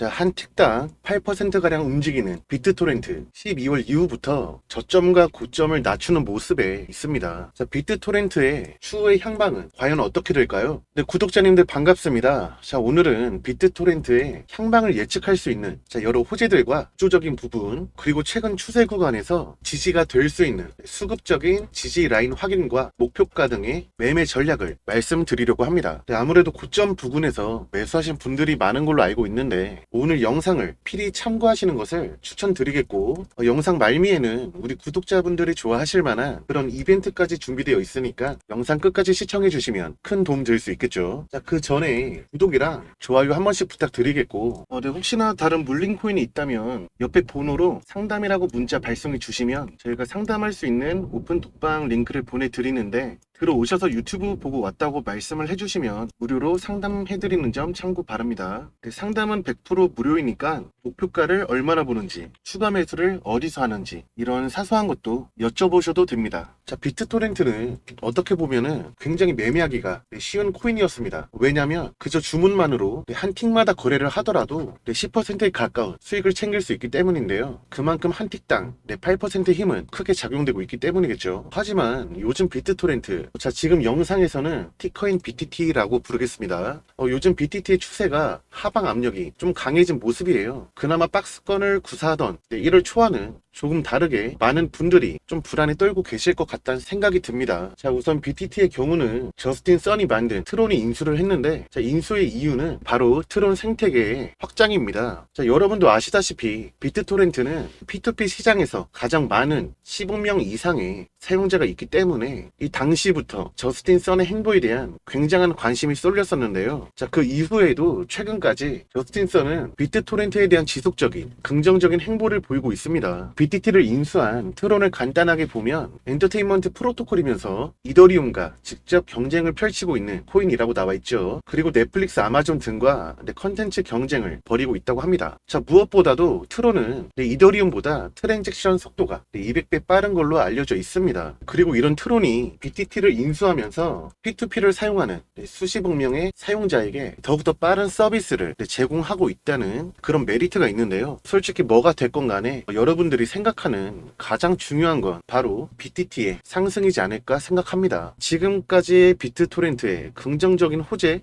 자, 한 틱당 8%가량 움직이는 비트토렌트 12월 이후부터 저점과 고점을 낮추는 모습에 있습니다. 자, 비트토렌트의 추후의 향방은 과연 어떻게 될까요? 네, 구독자님들 반갑습니다. 자, 오늘은 비트토렌트의 향방을 예측할 수 있는 여러 호재들과 구조적인 부분, 그리고 최근 추세 구간에서 지지가 될 수 있는 수급적인 지지 라인 확인과 목표가 등의 매매 전략을 말씀드리려고 합니다. 네, 아무래도 고점 부근에서 매수하신 분들이 많은 걸로 알고 있는데 오늘 영상을 필히 참고하시는 것을 추천드리겠고, 영상 말미에는 우리 구독자분들이 좋아하실 만한 그런 이벤트까지 준비되어 있으니까 영상 끝까지 시청해 주시면 큰 도움 될 수 있겠죠. 자, 그 전에 구독이랑 좋아요 한 번씩 부탁드리겠고, 네, 혹시나 다른 물린 코인이 있다면 옆에 번호로 상담이라고 문자 발송해 주시면 저희가 상담할 수 있는 오픈 톡방 링크를 보내드리는데, 들어오셔서 유튜브 보고 왔다고 말씀을 해주시면 무료로 상담해드리는 점 참고 바랍니다. 네, 상담은 100% 무료이니까 목표가를 얼마나 보는지, 추가 매수를 어디서 하는지 이런 사소한 것도 여쭤보셔도 됩니다. 자, 비트토렌트는 어떻게 보면은 굉장히 매매하기가 쉬운 코인이었습니다. 왜냐면 그저 주문만으로 한 틱마다 거래를 하더라도 10%에 가까운 수익을 챙길 수 있기 때문인데요. 그만큼 한 틱당 8%의 힘은 크게 작용되고 있기 때문이겠죠. 하지만 요즘 비트토렌트, 자, 지금 영상에서는 티커인 BTT라고 부르겠습니다. 요즘 BTT의 추세가 하방 압력이 좀 강해진 모습이에요. 그나마 박스권을 구사하던 1월 초와는 조금 다르게 많은 분들이 좀 불안에 떨고 계실 것 같다는 생각이 듭니다. 자, 우선 BTT의 경우는 저스틴 선이 만든 트론이 인수를 했는데, 자, 인수의 이유는 바로 트론 생태계의 확장입니다. 자, 여러분도 아시다시피 비트토렌트는 P2P 시장에서 가장 많은 15명 이상의 사용자가 있기 때문에 이 당시부터 저스틴 선의 행보에 대한 굉장한 관심이 쏠렸었는데요. 자, 그 이후에도 최근까지 저스틴 선은 비트토렌트에 대한 지속적인 긍정적인 행보를 보이고 있습니다. BTT를 인수한 트론을 간단하게 보면 엔터테인먼트 프로토콜이면서 이더리움과 직접 경쟁을 펼치고 있는 코인이라고 나와 있죠. 그리고 넷플릭스, 아마존 등과 컨텐츠 경쟁을 벌이고 있다고 합니다. 자, 무엇보다도 트론은 이더리움보다 트랜잭션 속도가 200배 빠른 걸로 알려져 있습니다. 그리고 이런 트론이 BTT를 인수하면서 P2P를 사용하는 수십억 명의 사용자에게 더욱더 빠른 서비스를 제공하고 있다는 그런 메리트가 있는데요. 솔직히 뭐가 됐건 간에 여러분들이 생각하는 가장 중요한 건 바로 BTT의 상승이지 않을까 생각합니다. 지금까지의 비트토렌트의 긍정적인 호재,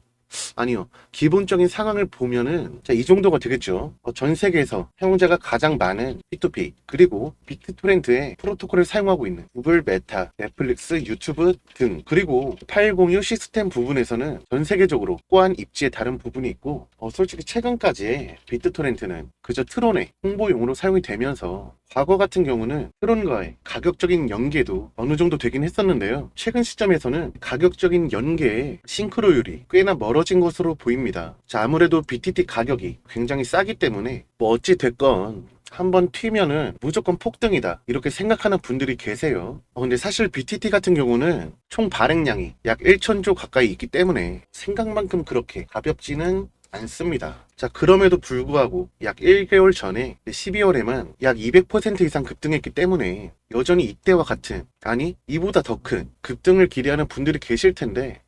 아니요, 기본적인 상황을 보면은 이 정도가 되겠죠. 전 세계에서 사용자가 가장 많은 P2P, 그리고 비트토렌트의 프로토콜을 사용하고 있는 구글, 메타, 넷플릭스, 유튜브 등, 그리고 806 시스템 부분에서는 전 세계적으로 호환 입지에 다른 부분이 있고, 솔직히 최근까지의 비트토렌트는 그저 트론의 홍보용으로 사용이 되면서 과거 같은 경우는 트론과의 가격적인 연계도 어느 정도 되긴 했었는데요. 최근 시점에서는 가격적인 연계의 싱크로율이 꽤나 멀어진 것으로 보입니다. 자, 아무래도 BTT 가격이 굉장히 싸기 때문에 어찌 됐건 한번 튀면은 무조건 폭등이다 이렇게 생각하는 분들이 계세요. 근데 사실 BTT 같은 경우는 총 발행량이 약 1,000조 가까이 있기 때문에 생각만큼 그렇게 가볍지는 않습니다. 자, 그럼에도 불구하고 약 1개월 전에 12월에만 약 200% 이상 급등했기 때문에 여전히 이때와 같은, 아니 이보다 더 큰 급등을 기대하는 분들이 계실 텐데,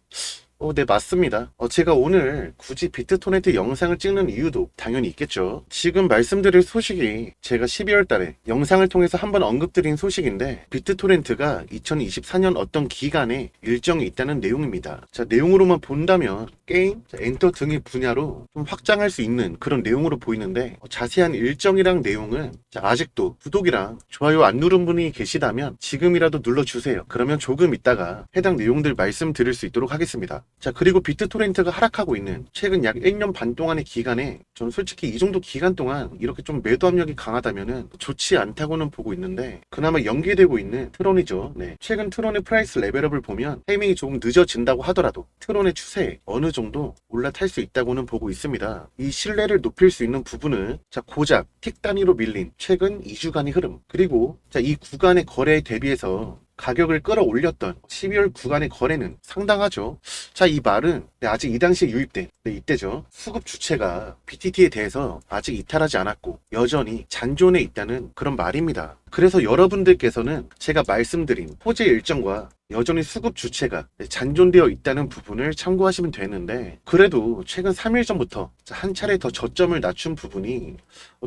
네, 맞습니다. 제가 오늘 굳이 비트토렌트 영상을 찍는 이유도 당연히 있겠죠. 지금 말씀드릴 소식이 제가 12월 달에 영상을 통해서 한번 언급드린 소식인데, 비트토렌트가 2024년 어떤 기간에 일정이 있다는 내용입니다. 자, 내용으로만 본다면 게임, 엔터 등의 분야로 좀 확장할 수 있는 그런 내용으로 보이는데, 자세한 일정이랑 내용은 아직도 구독이랑 좋아요 안 누른 분이 계시다면 지금이라도 눌러주세요. 그러면 조금 있다가 해당 내용들 말씀드릴 수 있도록 하겠습니다. 자, 그리고 비트토렌트가 하락하고 있는 최근 약 1년 반 동안의 기간에 저는 솔직히 이 정도 기간 동안 이렇게 좀 매도 압력이 강하다면은 좋지 않다고는 보고 있는데, 그나마 연계되고 있는 트론이죠. 네. 최근 트론의 프라이스 레벨업을 보면 타이밍이 조금 늦어진다고 하더라도 트론의 추세에 어느 정도 올라탈 수 있다고는 보고 있습니다. 이 신뢰를 높일 수 있는 부분은 고작 틱 단위로 밀린 최근 2주간의 흐름, 그리고 이 구간의 거래에 대비해서 가격을 끌어올렸던 12월 구간의 거래는 상당하죠. 자, 이 말은 아직 이 당시에 유입된 이때죠. 수급 주체가 BTT에 대해서 아직 이탈하지 않았고 여전히 잔존해 있다는 그런 말입니다. 그래서 여러분들께서는 제가 말씀드린 호재 일정과 여전히 수급 주체가 잔존되어 있다는 부분을 참고하시면 되는데, 그래도 최근 3일 전부터 한 차례 더 저점을 낮춘 부분이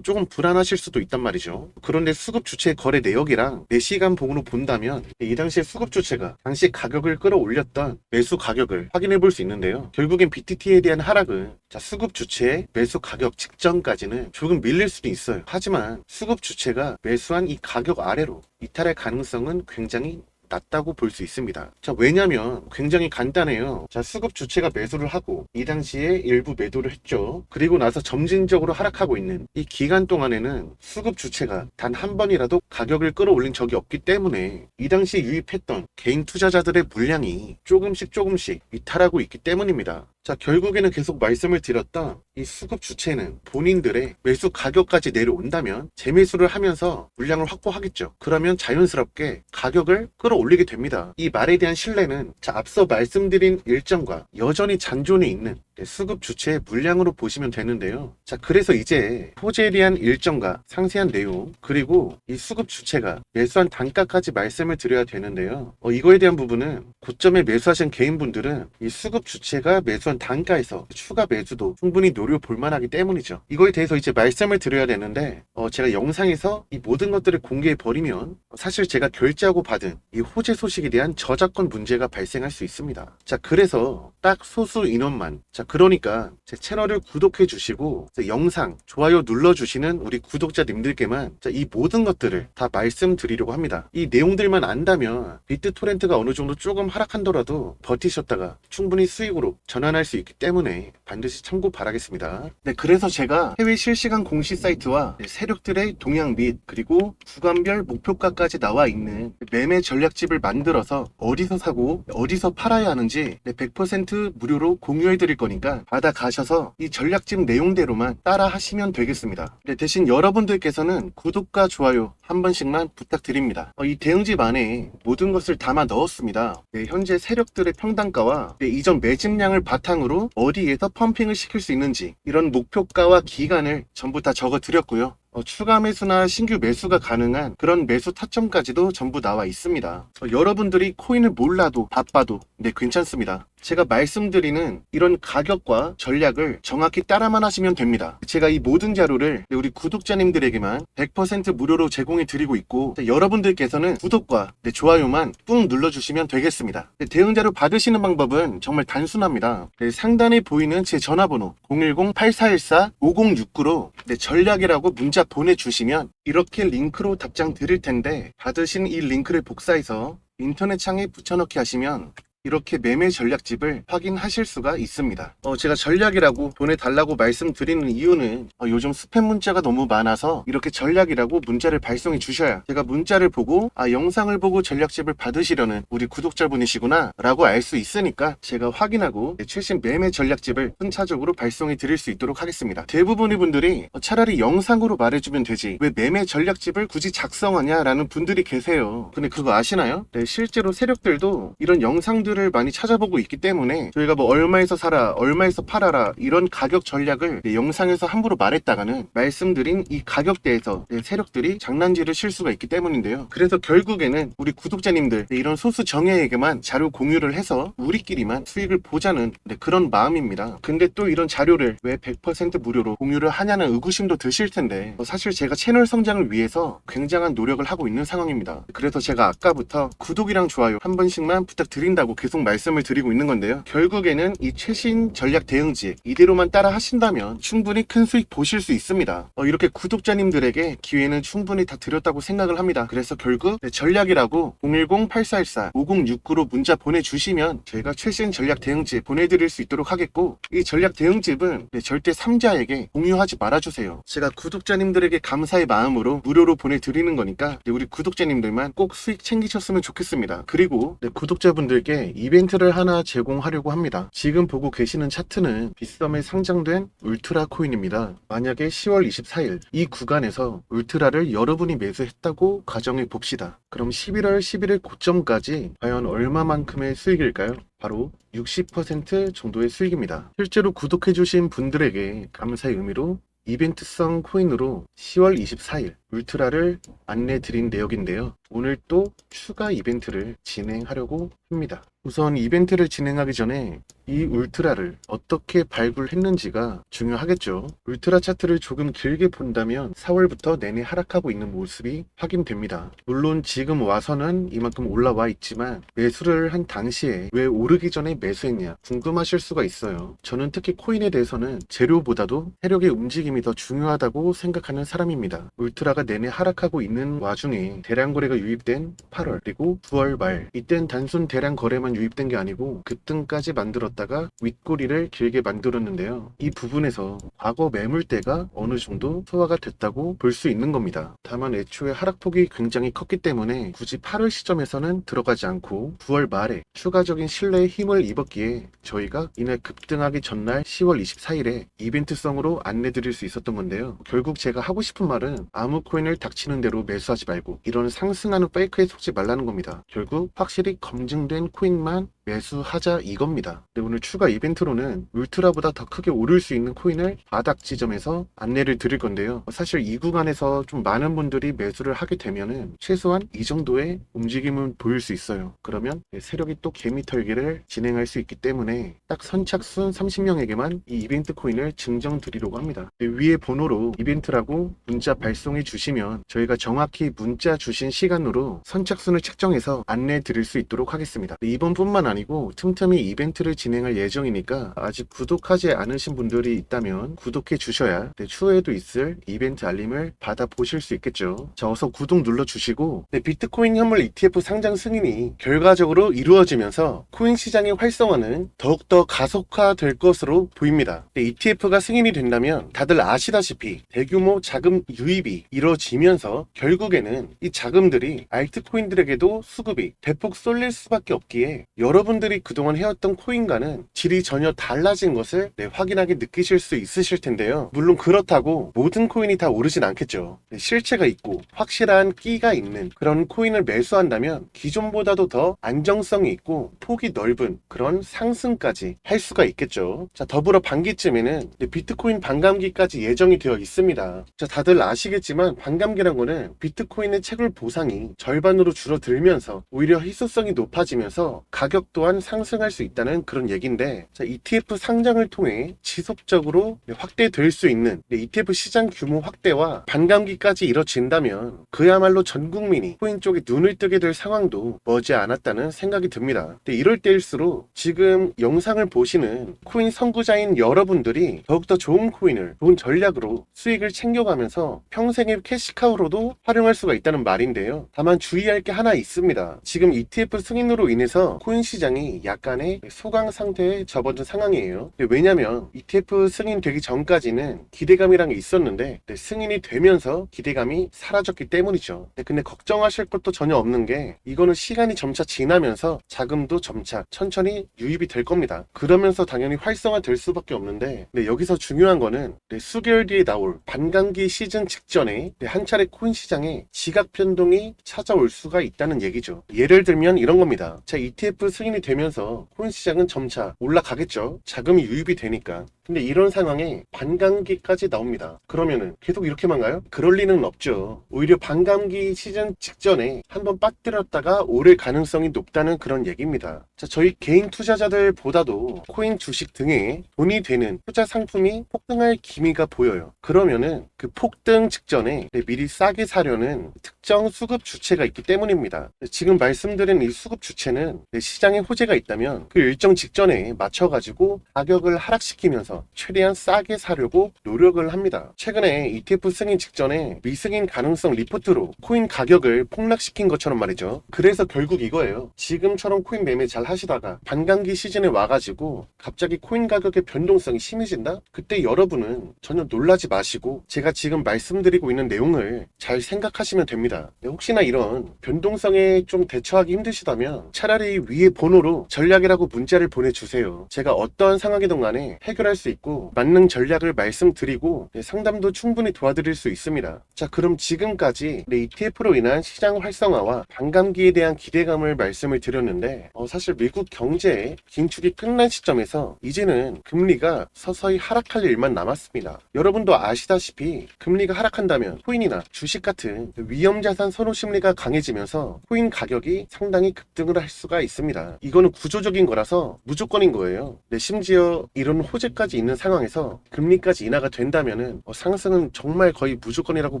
조금 불안하실 수도 있단 말이죠. 그런데 수급 주체 거래 내역이랑 4시간 봉으로 본다면 이 당시에 수급 주체가 당시 가격을 끌어올렸던 매수 가격을 확인해 볼 수 있는데요. 결국엔 BTT에 대한 하락은 수급 주체의 매수 가격 직전까지는 조금 밀릴 수도 있어요. 하지만 수급 주체가 매수한 이 가격 아래로 이탈할 가능성은 굉장히 낮다고 볼 수 있습니다. 왜냐면 굉장히 간단해요. 수급 주체가 매수를 하고 이 당시에 일부 매도를 했죠. 그리고 나서 점진적으로 하락하고 있는 이 기간 동안에는 수급 주체가 단 한 번이라도 가격을 끌어올린 적이 없기 때문에 이 당시 유입했던 개인 투자자들의 물량이 조금씩 이탈하고 있기 때문입니다. 결국에는 계속 말씀을 드렸던 이 수급 주체는 본인들의 매수 가격까지 내려온다면 재매수를 하면서 물량을 확보하겠죠. 그러면 자연스럽게 가격을 끌어올리게 됩니다. 이 말에 대한 신뢰는 앞서 말씀드린 일정과 여전히 잔존해 있는 수급 주체의 물량으로 보시면 되는데요. 그래서 이제 호재에 대한 일정과 상세한 내용, 그리고 이 수급 주체가 매수한 단가까지 말씀을 드려야 되는데요. 이거에 대한 부분은 고점에 매수하신 개인분들은 이 수급 주체가 매수한 단가에서 추가 매수도 충분히 노려볼 만하기 때문이죠. 이거에 대해서 이제 말씀을 드려야 되는데, 제가 영상에서 이 모든 것들을 공개해 버리면 사실 제가 결제하고 받은 이 호재 소식에 대한 저작권 문제가 발생할 수 있습니다. 그래서 딱 소수 인원만, 그러니까 제 채널을 구독해 주시고 영상 좋아요 눌러 주시는 우리 구독자님들께만 이 모든 것들을 다 말씀드리려고 합니다. 이 내용들만 안다면 비트토렌트가 어느 정도 조금 하락한더라도 버티셨다가 충분히 수익으로 전환할 수 있기 때문에 반드시 참고 바라겠습니다. 그래서 제가 해외 실시간 공시 사이트와 세력들의 동향 및 그리고 구간별 목표가까지 나와 있는 매매 전략집을 만들어서 어디서 사고 어디서 팔아야 하는지 100% 무료로 공유해 드릴 거니까 받아가셔서 이 전략집 내용대로만 따라 하시면 되겠습니다. 대신 여러분들께서는 구독과 좋아요 한 번씩만 부탁드립니다. 이 대응집 안에 모든 것을 담아 넣었습니다. 현재 세력들의 평단가와 이전 매집량을 바탕으로 어디에서 펌핑을 시킬 수 있는지 이런 목표가와 기간을 전부 다 적어 드렸고요. 추가 매수나 신규 매수가 가능한 그런 매수 타점까지도 전부 나와 있습니다. 여러분들이 코인을 몰라도 바빠도 괜찮습니다. 제가 말씀드리는 이런 가격과 전략을 정확히 따라만 하시면 됩니다. 제가 이 모든 자료를 우리 구독자님들에게만 100% 무료로 제공해 드리고 있고, 여러분들께서는 구독과 좋아요만 꾹 눌러주시면 되겠습니다. 대응 자료 받으시는 방법은 정말 단순합니다. 상단에 보이는 제 전화번호 010-8414-5069로 전략이라고 문자 보내주시면 이렇게 링크로 답장 드릴 텐데, 받으신 이 링크를 복사해서 인터넷 창에 붙여넣기 하시면 이렇게 매매 전략집을 확인하실 수가 있습니다. 제가 전략이라고 보내달라고 말씀드리는 이유는 요즘 스팸 문자가 너무 많아서 이렇게 전략이라고 문자를 발송해 주셔야 제가 문자를 보고 영상을 보고 전략집을 받으시려는 우리 구독자분이시구나 라고 알 수 있으니까 제가 확인하고 최신 매매 전략집을 순차적으로 발송해 드릴 수 있도록 하겠습니다. 대부분의 분들이 차라리 영상으로 말해주면 되지 왜 매매 전략집을 굳이 작성하냐 라는 분들이 계세요. 근데 그거 아시나요? 실제로 세력들도 이런 영상들 을 많이 찾아보고 있기 때문에 저희가 얼마에서 사라 얼마에서 팔아라 이런 가격 전략을 영상에서 함부로 말했다가는 말씀드린 이 가격대에서 세력들이 장난질을 칠 수가 있기 때문인데요. 그래서 결국에는 우리 구독자님들 이런 소수 정예에게만 자료 공유를 해서 우리끼리만 수익을 보자는 그런 마음입니다. 근데 또 이런 자료를 왜 100% 무료로 공유를 하냐는 의구심도 드실 텐데, 사실 제가 채널 성장을 위해서 굉장한 노력을 하고 있는 상황입니다. 그래서 제가 아까부터 구독이랑 좋아요 한 번씩만 부탁드린다고 계속 말씀을 드리고 있는 건데요. 결국에는 이 최신 전략 대응지 이대로만 따라 하신다면 충분히 큰 수익 보실 수 있습니다. 이렇게 구독자님들에게 기회는 충분히 다 드렸다고 생각을 합니다. 그래서 결국 전략이라고 010-8414-5069로 문자 보내주시면 저희가 최신 전략 대응지 보내드릴 수 있도록 하겠고, 이 전략 대응집은 절대 3자에게 공유하지 말아주세요. 제가 구독자님들에게 감사의 마음으로 무료로 보내드리는 거니까 우리 구독자님들만 꼭 수익 챙기셨으면 좋겠습니다. 그리고 구독자분들께 이벤트를 하나 제공하려고 합니다. 지금 보고 계시는 차트는 빗썸에 상장된 울트라 코인입니다. 만약에 10월 24일 이 구간에서 울트라를 여러분이 매수했다고 가정해 봅시다. 그럼 11월 11일 고점까지 과연 얼마만큼의 수익일까요? 바로 60% 정도의 수익입니다. 실제로 구독해주신 분들에게 감사의 의미로 이벤트성 코인으로 10월 24일 울트라를 안내 드린 내역인데요. 오늘 또 추가 이벤트를 진행하려고 합니다. 우선 이벤트를 진행하기 전에 이 울트라를 어떻게 발굴했는지가 중요하겠죠. 울트라 차트를 조금 길게 본다면 4월부터 내내 하락하고 있는 모습이 확인됩니다. 물론 지금 와서는 이만큼 올라와 있지만 매수를 한 당시에 왜 오르기 전에 매수했냐 궁금하실 수가 있어요. 저는 특히 코인에 대해서는 재료보다도 세력의 움직임이 더 중요하다고 생각하는 사람입니다. 울트라가 내내 하락하고 있는 와중에 대량 거래가 유입된 8월 그리고 9월 말, 이땐 단순 대량 거래만 유입된 게 아니고 급등까지 만들었다가 윗꼬리를 길게 만들었는데요. 이 부분에서 과거 매물대가 어느 정도 소화가 됐다고 볼 수 있는 겁니다. 다만 애초에 하락폭이 굉장히 컸기 때문에 굳이 8월 시점에서는 들어가지 않고 9월 말에 추가적인 신뢰의 힘을 입었기에 저희가 이날 급등하기 전날 10월 24일에 이벤트성으로 안내드릴 수 있었던 건데요. 결국 제가 하고 싶은 말은 아무 코인을 닥치는 대로 매수하지 말고 이런 상승하는 페이크에 속지 말라는 겁니다. 결국 확실히 검증된 코인만 매수하자 이겁니다. 네, 오늘 추가 이벤트로는 울트라보다 더 크게 오를 수 있는 코인을 바닥 지점에서 안내를 드릴 건데요. 사실 이 구간에서 좀 많은 분들이 매수를 하게 되면은 최소한 이 정도의 움직임은 보일 수 있어요. 그러면 세력이 또 개미 털기를 진행할 수 있기 때문에 딱 선착순 30명에게만 이 이벤트 코인을 증정 드리려고 합니다. 네, 위에 번호로 이벤트라고 문자 발송해 주시면 저희가 정확히 문자 주신 시간으로 선착순을 측정해서 안내 드릴 수 있도록 하겠습니다. 네, 이번뿐만 아니고 틈틈이 이벤트를 진행할 예정이니까 아직 구독하지 않으신 분들이 있다면 구독해 주셔야 추후에도 있을 이벤트 알림을 받아 보실 수 있겠죠. 자, 어서 구독 눌러 주시고 비트코인 현물 ETF 상장 승인이 결과적으로 이루어지면서 코인 시장의 활성화는 더욱더 가속화될 것으로 보입니다. ETF가 승인이 된다면 다들 아시다시피 대규모 자금 유입이 이루어지면서 결국에는 이 자금들이 알트코인들에게도 수급이 대폭 쏠릴 수밖에 없기에 여러분들이 그동안 해왔던 코인과는 질이 전혀 달라진 것을 확인하게 느끼실 수 있으실 텐데요. 물론 그렇다고 모든 코인이 다 오르진 않겠죠. 실체가 있고 확실한 끼가 있는 그런 코인을 매수한다면 기존보다도 더 안정성이 있고 폭이 넓은 그런 상승까지 할 수가 있겠죠. 자, 더불어 반기쯤에는 비트코인 반감기까지 예정이 되어 있습니다. 자, 다들 아시겠지만 반감기란 거는 비트코인의 채굴 보상이 절반으로 줄어들면서 오히려 희소성이 높아지면서 가격 또한 상승할 수 있다는 그런 얘기인데, 자, ETF 상장을 통해 지속적으로 확대될 수 있는 ETF 시장 규모 확대와 반감기까지 이뤄진다면 그야말로 전 국민이 코인 쪽에 눈을 뜨게 될 상황도 머지 않았다는 생각이 듭니다. 이럴 때일수록 지금 영상을 보시는 코인 선구자인 여러분들이 더욱더 좋은 코인을 좋은 전략으로 수익을 챙겨가면서 평생의 캐시카우로도 활용할 수가 있다는 말인데요. 다만 주의할 게 하나 있습니다. 지금 ETF 승인으로 인해서 코인 시장이 약간의 소강 상태에 접어든 상황이에요. 왜냐면 ETF 승인되기 전까지는 기대감이란 게 있었는데 승인이 되면서 기대감이 사라졌기 때문이죠. 근데 걱정하실 것도 전혀 없는 게 이거는 시간이 점차 지나면서 자금도 점차 천천히 유입이 될 겁니다. 그러면서 당연히 활성화될 수밖에 없는데 여기서 중요한 거는 수개월 뒤에 나올 반감기 시즌 직전에 한 차례 코인 시장에 지각 변동이 찾아올 수가 있다는 얘기죠. 예를 들면 이런 겁니다. 자, ETF 승인이 되면서 코인 시장은 점차 올라가겠죠. 자금이 유입이 되니까. 근데 이런 상황에 반감기까지 나옵니다. 그러면은 계속 이렇게만 가요? 그럴 리는 없죠. 오히려 반감기 시즌 직전에 한번 빠뜨렸다가 오를 가능성이 높다는 그런 얘기입니다. 자, 저희 개인 투자자들보다도 코인 주식 등에 돈이 되는 투자 상품이 폭등할 기미가 보여요. 그러면은 그 폭등 직전에 미리 싸게 사려는 특정 수급 주체가 있기 때문입니다. 지금 말씀드린 이 수급 주체는 시장에 호재가 있다면 그 일정 직전에 맞춰가지고 가격을 하락시키면서 최대한 싸게 사려고 노력을 합니다. 최근에 ETF 승인 직전에 미승인 가능성 리포트로 코인 가격을 폭락시킨 것처럼 말이죠. 그래서 결국 이거예요. 지금처럼 코인 매매 잘 하시다가 반감기 시즌에 와가지고 갑자기 코인 가격의 변동성이 심해진다? 그때 여러분은 전혀 놀라지 마시고 제가 지금 말씀드리고 있는 내용을 잘 생각하시면 됩니다. 혹시나 이런 변동성에 좀 대처하기 힘드시다면 차라리 위에 번호로 전략이라고 문자를 보내주세요. 제가 어떠한 상황이든 간에 해결할 수 있고 맞는 전략을 말씀드리고 상담도 충분히 도와드릴 수 있습니다. 자, 그럼 지금까지 ETF로 인한 시장 활성화와 반감기에 대한 기대감을 말씀을 드렸는데 사실 미국 경제의 긴축이 끝난 시점에서 이제는 금리가 서서히 하락할 일만 남았습니다. 여러분도 아시다시피 금리가 하락한다면 코인이나 주식 같은 위험자산 선호 심리가 강해지면서 코인 가격이 상당히 급등을 할 수가 있습니다. 이거는 구조적인 거라서 무조건인 거예요. 근데 심지어 이런 호재까지 있는 상황에서 금리까지 인하가 된다면은 상승은 정말 거의 무조건이라고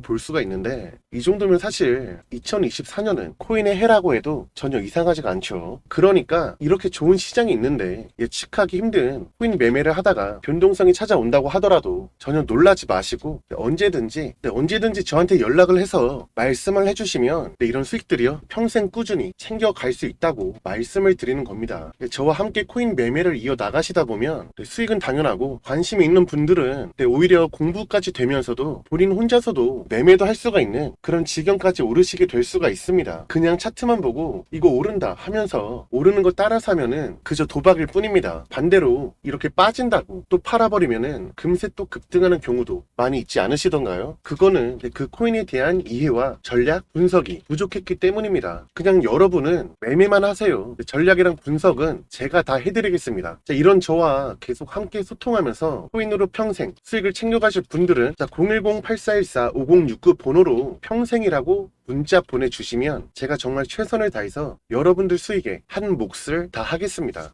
볼 수가 있는데, 이 정도면 사실 2024년은 코인의 해라고 해도 전혀 이상하지가 않죠. 그러니까 이렇게 좋은 시장이 있는데 예측하기 힘든 코인 매매를 하다가 변동성이 찾아온다고 하더라도 전혀 놀라지 마시고 언제든지 저한테 연락을 해서 말씀을 해주시면 이런 수익들이요 평생 꾸준히 챙겨갈 수 있다고 말씀을 드리는 겁니다. 저와 함께 코인 매매를 이어나가시다 보면 수익은 당연하고, 관심이 있는 분들은 오히려 공부까지 되면서도 본인 혼자서도 매매도 할 수가 있는 그런 지경까지 오르시게 될 수가 있습니다. 그냥 차트만 보고 이거 오른다 하면서 오르는 거 따라 사면은 그저 도박일 뿐입니다. 반대로 이렇게 빠진다고 또 팔아버리면은 금세 또 급등하는 경우도 많이 있지 않으시던가요? 그거는 그 코인에 대한 이해와 전략, 분석이 부족했기 때문입니다. 그냥 여러분은 매매만 하세요. 전략이랑 분석은 제가 다 해드리겠습니다. 자, 이런 저와 계속 함께 소통하면서 코인으로 평생 수익을 챙겨가실 분들은 010-8414-5069 번호로 평생이라고 문자 보내주시면 제가 정말 최선을 다해서 여러분들 수익에 한 몫을 다 하겠습니다.